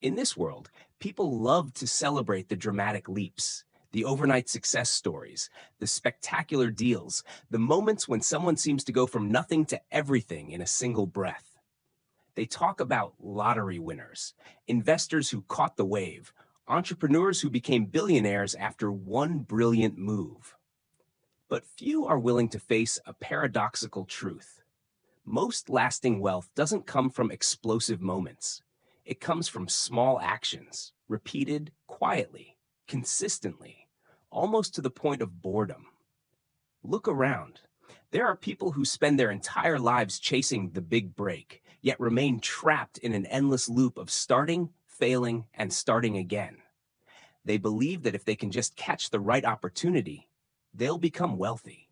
In this world, people love to celebrate the dramatic leaps, the overnight success stories, the spectacular deals, the moments when someone seems to go from nothing to everything in a single breath. They talk about lottery winners, investors who caught the wave, entrepreneurs who became billionaires after one brilliant move. But few are willing to face a paradoxical truth. Most lasting wealth doesn't come from explosive moments. It comes from small actions, repeated quietly, consistently, almost to the point of boredom. Look around. There are people who spend their entire lives chasing the big break, yet remain trapped in an endless loop of starting, failing, and starting again. They believe that if they can just catch the right opportunity, they'll become wealthy.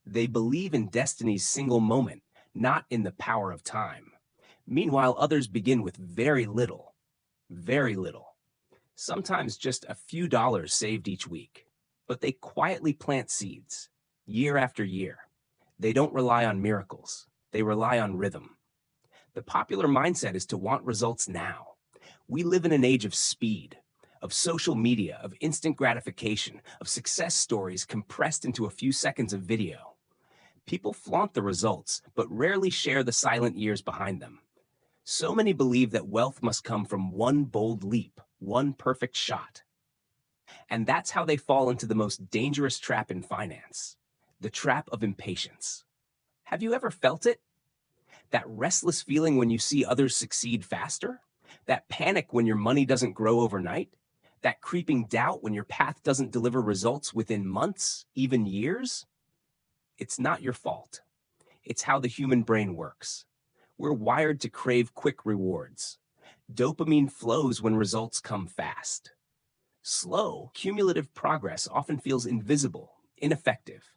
They believe in destiny's single moment, not in the power of time. Meanwhile, others begin with very little, sometimes just a few dollars saved each week. But they quietly plant seeds, year after year. They don't rely on miracles, they rely on rhythm. The popular mindset is to want results now. We live in an age of speed, of social media, of instant gratification, of success stories compressed into a few seconds of video. People flaunt the results, but rarely share the silent years behind them. So many believe that wealth must come from one bold leap, one perfect shot. And that's how they fall into the most dangerous trap in finance, the trap of impatience. Have you ever felt it? That restless feeling when you see others succeed faster? That panic when your money doesn't grow overnight? That creeping doubt when your path doesn't deliver results within months, even years? It's not your fault. It's how the human brain works. We're wired to crave quick rewards. Dopamine flows when results come fast. Slow, cumulative progress often feels invisible, ineffective.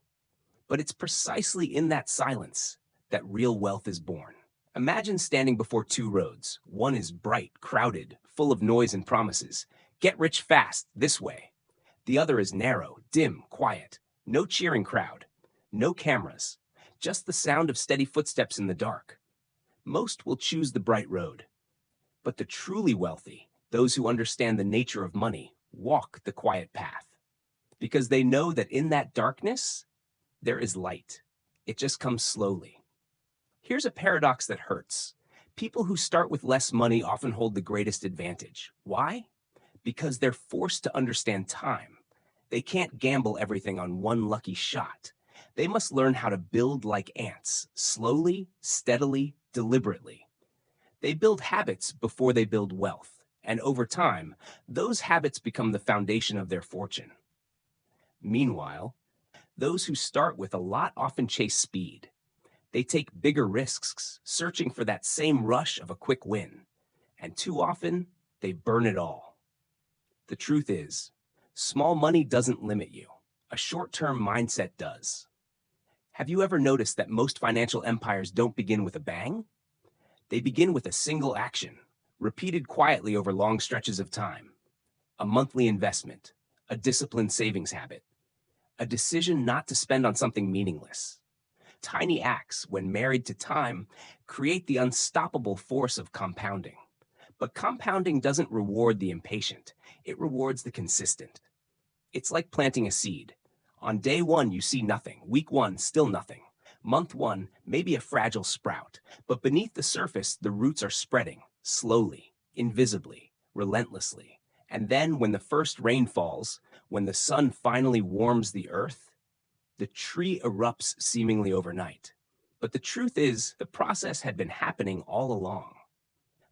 But it's precisely in that silence that real wealth is born. Imagine standing before two roads. One is bright, crowded, full of noise and promises. Get rich fast, this way. The other is narrow, dim, quiet. No cheering crowd. No cameras. Just the sound of steady footsteps in the dark. Most will choose the bright road. But the truly wealthy, those who understand the nature of money, walk the quiet path. Because they know that in that darkness, there is light. It just comes slowly. Here's a paradox that hurts. People who start with less money often hold the greatest advantage. Why? Because they're forced to understand time. They can't gamble everything on one lucky shot. They must learn how to build like ants, slowly, steadily, deliberately. They build habits before they build wealth, and over time, those habits become the foundation of their fortune. Meanwhile, those who start with a lot often chase speed. They take bigger risks, searching for that same rush of a quick win. And too often, they burn it all. The truth is, small money doesn't limit you. A short-term mindset does. Have you ever noticed that most financial empires don't begin with a bang? They begin with a single action, repeated quietly over long stretches of time. A monthly investment, a disciplined savings habit, a decision not to spend on something meaningless. Tiny acts, when married to time, create the unstoppable force of compounding. But compounding doesn't reward the impatient, it rewards the consistent. It's like planting a seed. On day one, you see nothing. Week one, still nothing. Month one, maybe a fragile sprout. But beneath the surface, the roots are spreading, slowly, invisibly, relentlessly. And then, when the first rain falls, when the sun finally warms the earth, the tree erupts seemingly overnight. But the truth is, the process had been happening all along.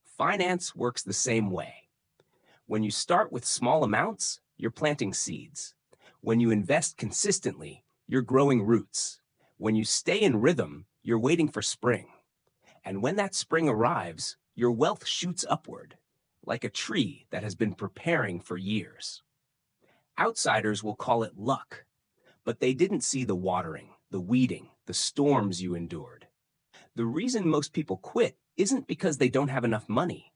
Finance works the same way. When you start with small amounts, you're planting seeds. When you invest consistently, you're growing roots. When you stay in rhythm, you're waiting for spring. And when that spring arrives, your wealth shoots upward, like a tree that has been preparing for years. Outsiders will call it luck, but they didn't see the watering, the weeding, the storms you endured. The reason most people quit isn't because they don't have enough money.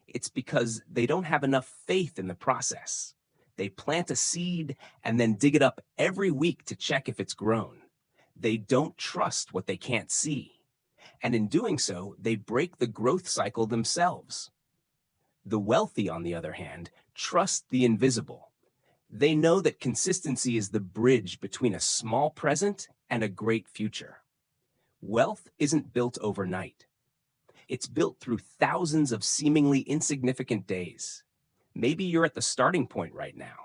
It's because they don't have enough faith in the process. They plant a seed and then dig it up every week to check if it's grown. They don't trust what they can't see. And in doing so, they break the growth cycle themselves. The wealthy, on the other hand, trust the invisible. They know that consistency is the bridge between a small present and a great future. Wealth isn't built overnight. It's built through thousands of seemingly insignificant days. Maybe you're at the starting point right now.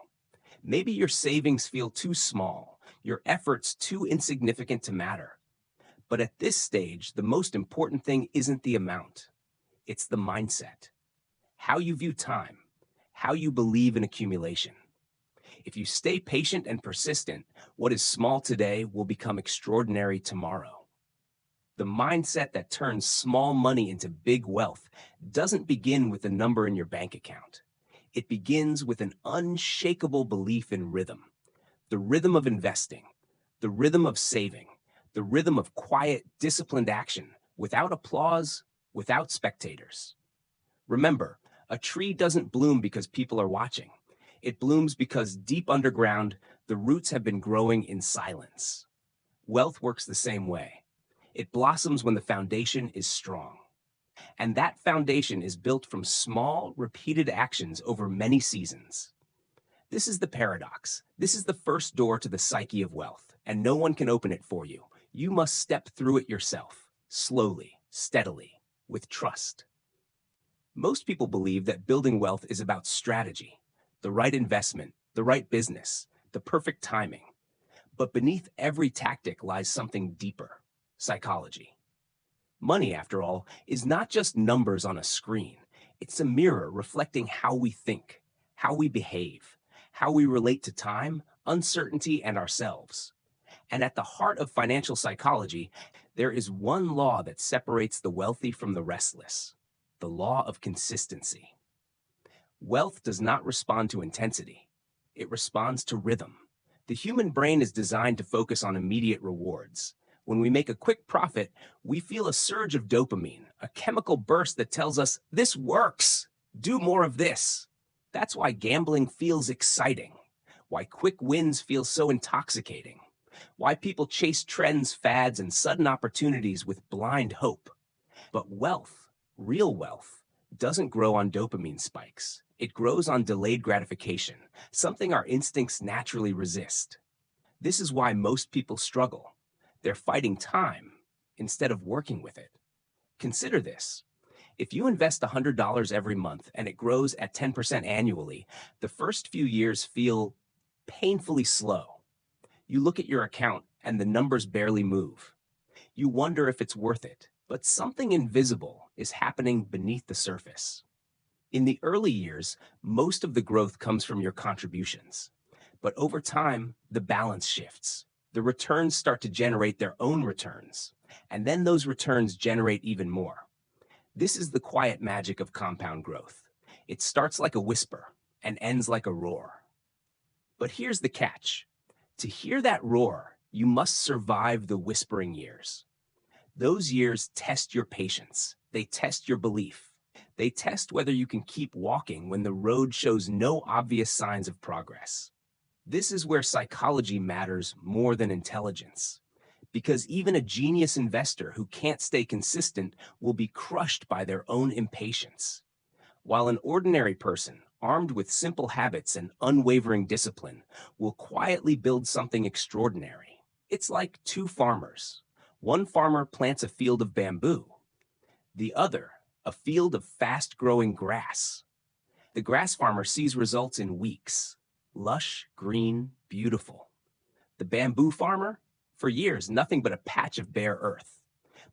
Maybe your savings feel too small, your efforts too insignificant to matter. But at this stage, the most important thing isn't the amount. It's the mindset. How you view time, how you believe in accumulation. If you stay patient and persistent, what is small today will become extraordinary tomorrow. The mindset that turns small money into big wealth doesn't begin with a number in your bank account. It begins with an unshakable belief in rhythm. The rhythm of investing, the rhythm of saving, the rhythm of quiet, disciplined action, without applause, without spectators. Remember, a tree doesn't bloom because people are watching. It blooms because deep underground, the roots have been growing in silence. Wealth works the same way. It blossoms when the foundation is strong. And that foundation is built from small, repeated actions over many seasons. This is the paradox. This is the first door to the psyche of wealth, and no one can open it for you. You must step through it yourself, slowly, steadily, with trust. Most people believe that building wealth is about strategy, the right investment, the right business, the perfect timing. But beneath every tactic lies something deeper: psychology. Money, after all, is not just numbers on a screen. It's a mirror reflecting how we think, how we behave, how we relate to time, uncertainty, and ourselves. And at the heart of financial psychology, there is one law that separates the wealthy from the restless: the law of consistency. Wealth does not respond to intensity. It responds to rhythm. The human brain is designed to focus on immediate rewards. When we make a quick profit, we feel a surge of dopamine, a chemical burst that tells us, "This works! Do more of this!" That's why gambling feels exciting, why quick wins feel so intoxicating, why people chase trends, fads, and sudden opportunities with blind hope. But wealth, real wealth, doesn't grow on dopamine spikes. It grows on delayed gratification, something our instincts naturally resist. This is why most people struggle. They're fighting time instead of working with it. Consider this. If you invest $100 every month and it grows at 10% annually, the first few years feel painfully slow. You look at your account and the numbers barely move. You wonder if it's worth it, but something invisible is happening beneath the surface. In the early years, most of the growth comes from your contributions. But over time, the balance shifts. The returns start to generate their own returns, and then those returns generate even more. This is the quiet magic of compound growth. It starts like a whisper and ends like a roar. But here's the catch. To hear that roar, you must survive the whispering years. Those years test your patience. They test your belief. They test whether you can keep walking when the road shows no obvious signs of progress. This is where psychology matters more than intelligence. Because even a genius investor who can't stay consistent will be crushed by their own impatience. While an ordinary person, armed with simple habits and unwavering discipline, will quietly build something extraordinary. It's like two farmers. One farmer plants a field of bamboo. The other, a field of fast-growing grass. The grass farmer sees results in weeks. Lush, green, beautiful. The bamboo farmer? For years, nothing but a patch of bare earth.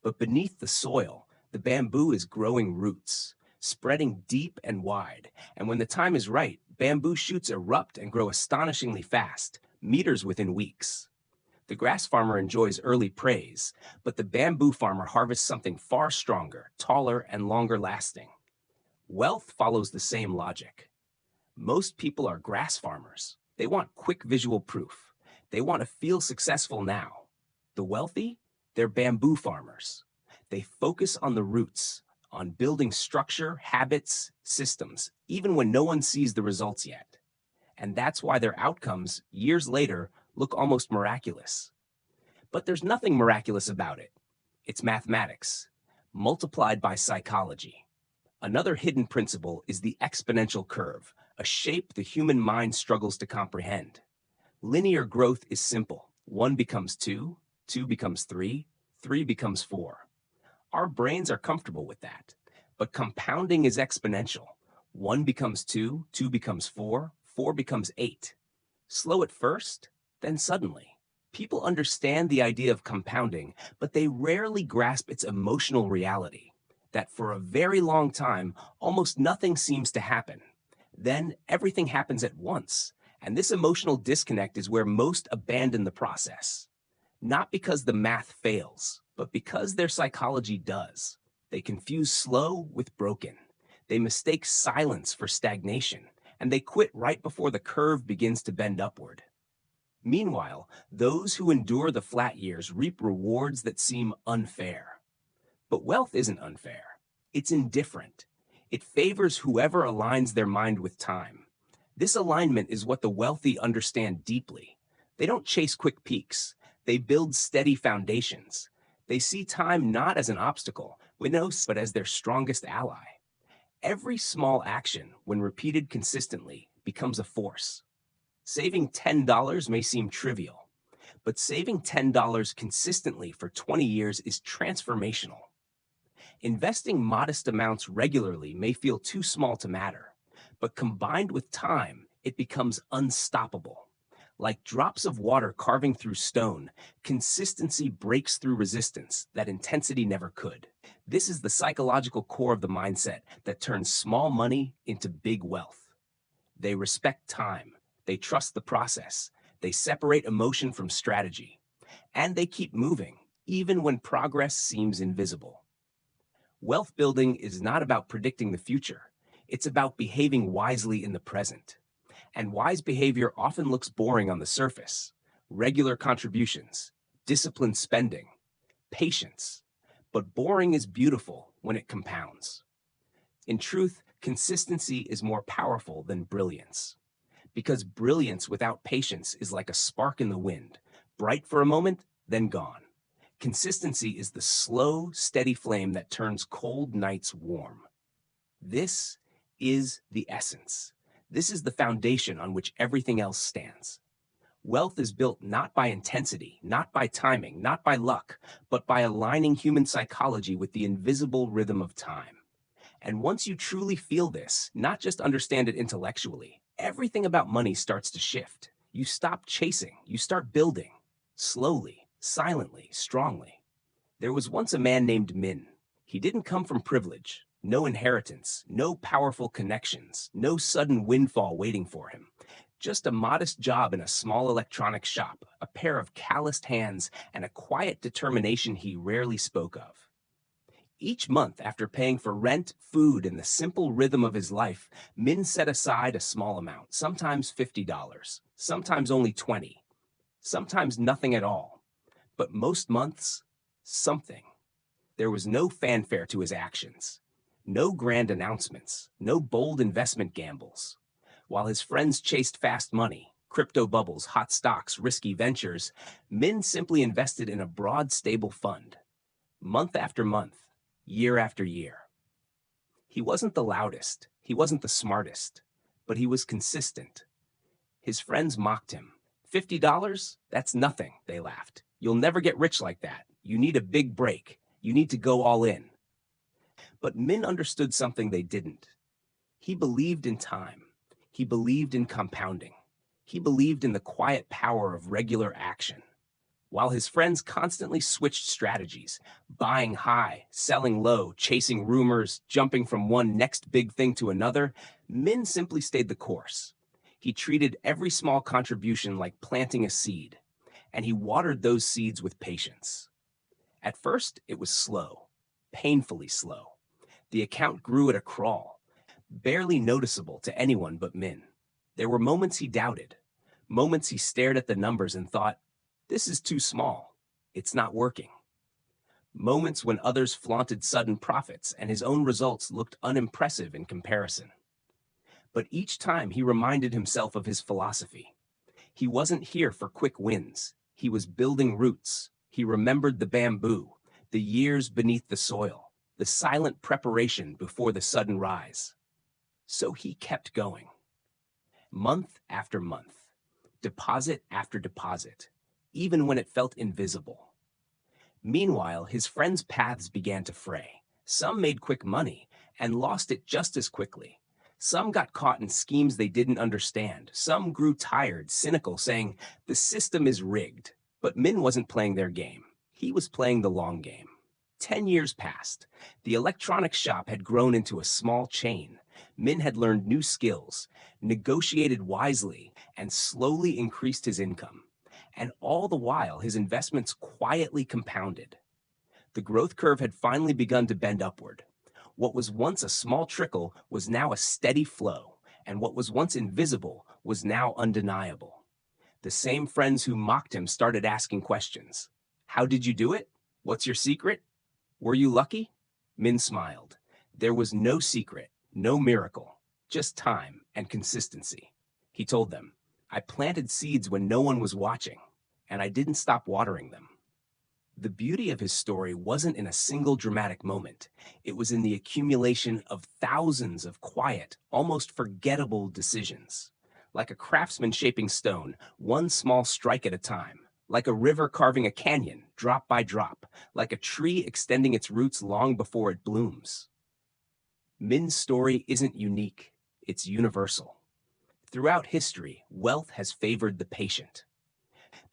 But beneath the soil, the bamboo is growing roots, spreading deep and wide. And when the time is right, bamboo shoots erupt and grow astonishingly fast, meters within weeks. The grass farmer enjoys early praise, but the bamboo farmer harvests something far stronger, taller, and longer lasting. Wealth follows the same logic. Most people are grass farmers. They want quick visual proof. They want to feel successful now. The wealthy, they're bamboo farmers. They focus on the roots, on building structure, habits, systems, even when no one sees the results yet. And that's why their outcomes, years later, look almost miraculous. But there's nothing miraculous about it. It's mathematics, multiplied by psychology. Another hidden principle is the exponential curve, a shape the human mind struggles to comprehend. Linear growth is simple. 1 becomes 2, 2 becomes 3, 3 becomes 4. Our brains are comfortable with that. But compounding is exponential. 1 becomes 2, 2 becomes 4, 4 becomes 8. Slow at first, then suddenly. People understand the idea of compounding, but they rarely grasp its emotional reality. That for a very long time, almost nothing seems to happen. Then everything happens at once, and this emotional disconnect is where most abandon the process. Not because the math fails, but because their psychology does. They confuse slow with broken. They mistake silence for stagnation, and they quit right before the curve begins to bend upward. Meanwhile, those who endure the flat years reap rewards that seem unfair. But wealth isn't unfair. It's indifferent. It favors whoever aligns their mind with time. This alignment is what the wealthy understand deeply. They don't chase quick peaks. They build steady foundations. They see time not as an obstacle, but as their strongest ally. Every small action, when repeated consistently, becomes a force. Saving $10 may seem trivial, but saving $10 consistently for 20 years is transformational. Investing modest amounts regularly may feel too small to matter, but combined with time, it becomes unstoppable. Like drops of water carving through stone, consistency breaks through resistance that intensity never could. This is the psychological core of the mindset that turns small money into big wealth. They respect time, they trust the process, they separate emotion from strategy, and they keep moving, even when progress seems invisible. Wealth building is not about predicting the future. It's about behaving wisely in the present. And wise behavior often looks boring on the surface. Regular contributions, disciplined spending, patience. But boring is beautiful when it compounds. In truth, consistency is more powerful than brilliance. Because brilliance without patience is like a spark in the wind, bright for a moment, then gone. Consistency is the slow, steady flame that turns cold nights warm. This is the essence. This is the foundation on which everything else stands. Wealth is built not by intensity, not by timing, not by luck, but by aligning human psychology with the invisible rhythm of time. And once you truly feel this, not just understand it intellectually, everything about money starts to shift. You stop chasing, you start building. Slowly, silently, strongly. There was once a man named Min. He didn't come from privilege, no inheritance, no powerful connections, no sudden windfall waiting for him. Just a modest job in a small electronics shop, a pair of calloused hands, and a quiet determination he rarely spoke of. Each month, after paying for rent, food, and the simple rhythm of his life, Min set aside a small amount, sometimes $50, sometimes only $20, sometimes nothing at all. But most months, something. There was no fanfare to his actions, no grand announcements, no bold investment gambles. While his friends chased fast money, crypto bubbles, hot stocks, risky ventures, Min simply invested in a broad, stable fund. Month after month, year after year. He wasn't the loudest, he wasn't the smartest, but he was consistent. His friends mocked him. $50? That's nothing, they laughed. You'll never get rich like that. You need a big break. You need to go all in. But Min understood something they didn't. He believed in time. He believed in compounding. He believed in the quiet power of regular action. While his friends constantly switched strategies, buying high, selling low, chasing rumors, jumping from one next big thing to another, Min simply stayed the course. He treated every small contribution like planting a seed, and he watered those seeds with patience. At first, it was slow, painfully slow. The account grew at a crawl, barely noticeable to anyone but Min. There were moments he doubted, moments he stared at the numbers and thought, this is too small. It's not working. Moments when others flaunted sudden profits and his own results looked unimpressive in comparison. But each time he reminded himself of his philosophy. He wasn't here for quick wins. He was building roots. He remembered the bamboo, the years beneath the soil, the silent preparation before the sudden rise. So he kept going, month after month, deposit after deposit, even when it felt invisible. Meanwhile, his friends' paths began to fray. Some made quick money and lost it just as quickly. Some got caught in schemes they didn't understand. Some grew tired, cynical, saying, "The system is rigged." But Min wasn't playing their game. He was playing the long game. 10 years passed. The electronics shop had grown into a small chain. Min had learned new skills, negotiated wisely, and slowly increased his income. And all the while, his investments quietly compounded. The growth curve had finally begun to bend upward. What was once a small trickle was now a steady flow, and what was once invisible was now undeniable. The same friends who mocked him started asking questions. How did you do it? What's your secret? Were you lucky? Min smiled. There was no secret, no miracle, just time and consistency. He told them, "I planted seeds when no one was watching, and I didn't stop watering them." The beauty of his story wasn't in a single dramatic moment. It was in the accumulation of thousands of quiet, almost forgettable decisions. Like a craftsman shaping stone, one small strike at a time. Like a river carving a canyon, drop by drop. Like a tree extending its roots long before it blooms. Min's story isn't unique, it's universal. Throughout history, wealth has favored the patient.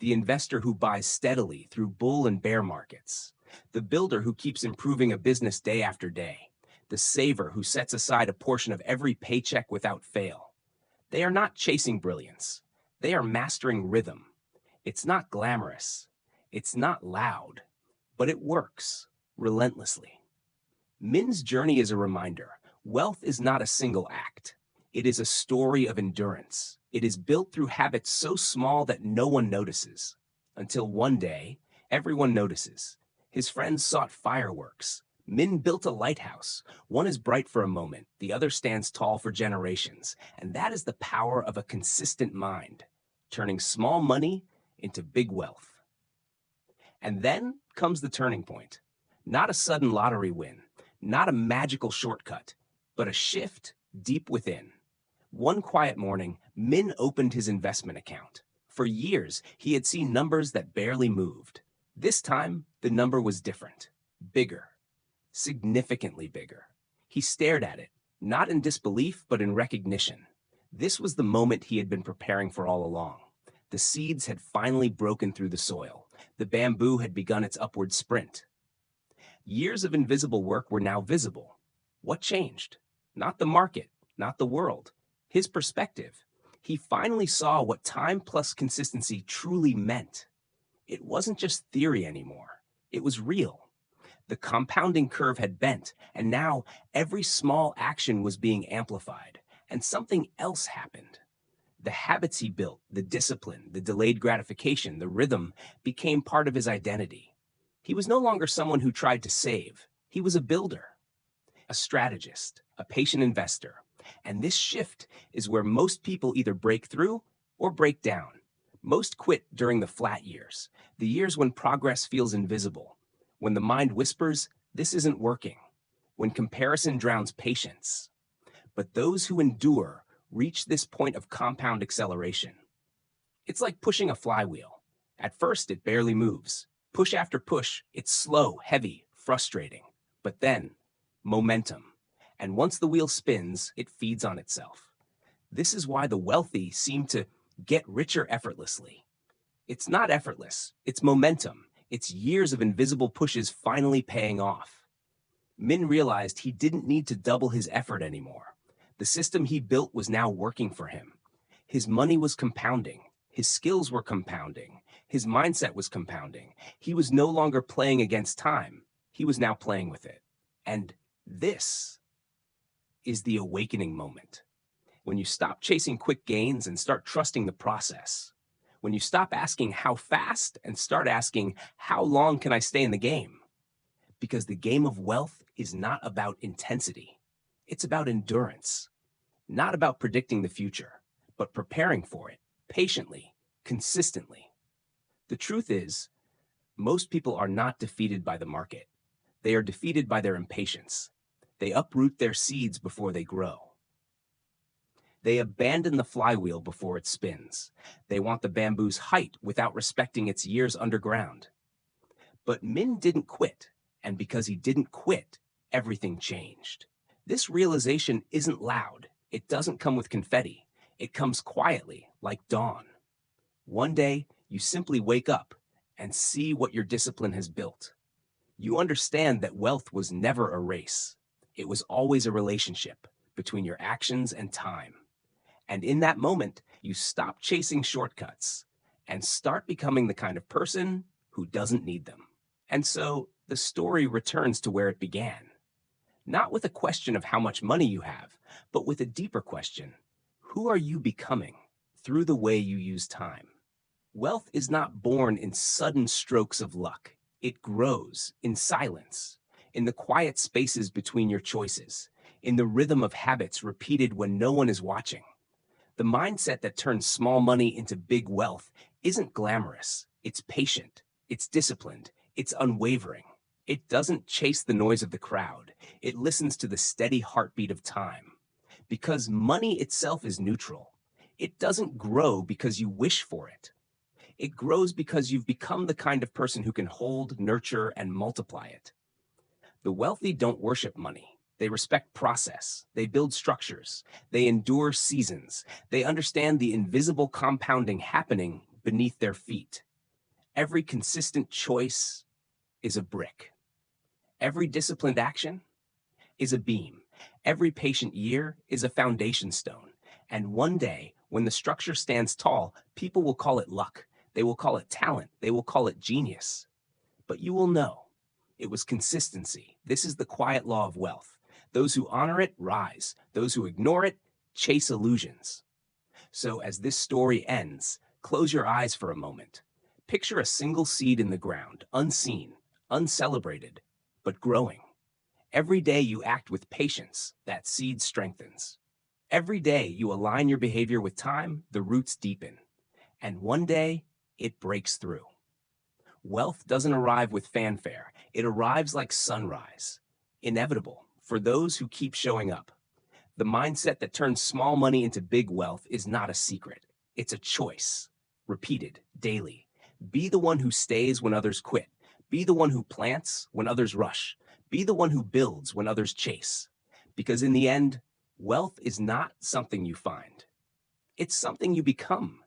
The investor who buys steadily through bull and bear markets. The builder who keeps improving a business day after day. The saver who sets aside a portion of every paycheck without fail. They are not chasing brilliance. They are mastering rhythm. It's not glamorous. It's not loud. But it works, relentlessly. Min's journey is a reminder. Wealth is not a single act. It is a story of endurance. It is built through habits so small that no one notices. Until one day, everyone notices. His friends sought fireworks. Min built a lighthouse. One is bright for a moment, the other stands tall for generations. And that is the power of a consistent mind, turning small money into big wealth. And then comes the turning point. Not a sudden lottery win, not a magical shortcut, but a shift deep within. One quiet morning, Min opened his investment account. For years, he had seen numbers that barely moved. This time, the number was different. Bigger. Significantly bigger. He stared at it, not in disbelief, but in recognition. This was the moment he had been preparing for all along. The seeds had finally broken through the soil. The bamboo had begun its upward sprint. Years of invisible work were now visible. What changed? Not the market, not the world. His perspective. He finally saw what time plus consistency truly meant. It wasn't just theory anymore. It was real. The compounding curve had bent, and now every small action was being amplified. And something else happened. The habits he built, the discipline, the delayed gratification, the rhythm, became part of his identity. He was no longer someone who tried to save. He was a builder, a strategist, a patient investor. And this shift is where most people either break through or break down. Most quit during the flat years, the years when progress feels invisible, when the mind whispers, "This isn't working," when comparison drowns patience. But those who endure reach this point of compound acceleration. It's like pushing a flywheel. At first, it barely moves. Push after push, it's slow, heavy, frustrating. But then, momentum. And once the wheel spins, it feeds on itself. This is why the wealthy seem to get richer effortlessly. It's not effortless, it's momentum. It's years of invisible pushes finally paying off. Min realized he didn't need to double his effort anymore. The system he built was now working for him. His money was compounding. His skills were compounding. His mindset was compounding. He was no longer playing against time. He was now playing with it. And this is the awakening moment. When you stop chasing quick gains and start trusting the process. When you stop asking how fast and start asking how long can I stay in the game? Because the game of wealth is not about intensity. It's about endurance. Not about predicting the future, but preparing for it patiently, consistently. The truth is, most people are not defeated by the market. They are defeated by their impatience. They uproot their seeds before they grow. They abandon the flywheel before it spins. They want the bamboo's height without respecting its years underground. But Min didn't quit, and because he didn't quit, everything changed. This realization isn't loud. It doesn't come with confetti. It comes quietly, like dawn. One day, you simply wake up and see what your discipline has built. You understand that wealth was never a race. It was always a relationship between your actions and time. And in that moment, you stop chasing shortcuts and start becoming the kind of person who doesn't need them. And so the story returns to where it began. Not with a question of how much money you have, but with a deeper question. Who are you becoming through the way you use time? Wealth is not born in sudden strokes of luck. It grows in silence, in the quiet spaces between your choices, in the rhythm of habits repeated when no one is watching. The mindset that turns small money into big wealth isn't glamorous. It's patient, it's disciplined, it's unwavering. It doesn't chase the noise of the crowd. It listens to the steady heartbeat of time. Because money itself is neutral. It doesn't grow because you wish for it. It grows because you've become the kind of person who can hold, nurture, and multiply it. The wealthy don't worship money. They respect process. They build structures. They endure seasons. They understand the invisible compounding happening beneath their feet. Every consistent choice is a brick. Every disciplined action is a beam. Every patient year is a foundation stone. And one day, when the structure stands tall, people will call it luck. They will call it talent. They will call it genius. But you will know it was consistency. This is the quiet law of wealth. Those who honor it rise. Those who ignore it chase illusions. So as this story ends, close your eyes for a moment. Picture a single seed in the ground, unseen, uncelebrated, but growing. Every day you act with patience, that seed strengthens. Every day you align your behavior with time, the roots deepen. And one day, it breaks through. Wealth doesn't arrive with fanfare. It arrives like sunrise, inevitable for those who keep showing up. The mindset that turns small money into big wealth is not a secret. It's a choice, repeated daily. Be the one who stays when others quit. Be the one who plants when others rush. Be the one who builds when others chase. Because in the end, wealth is not something you find. It's something you become.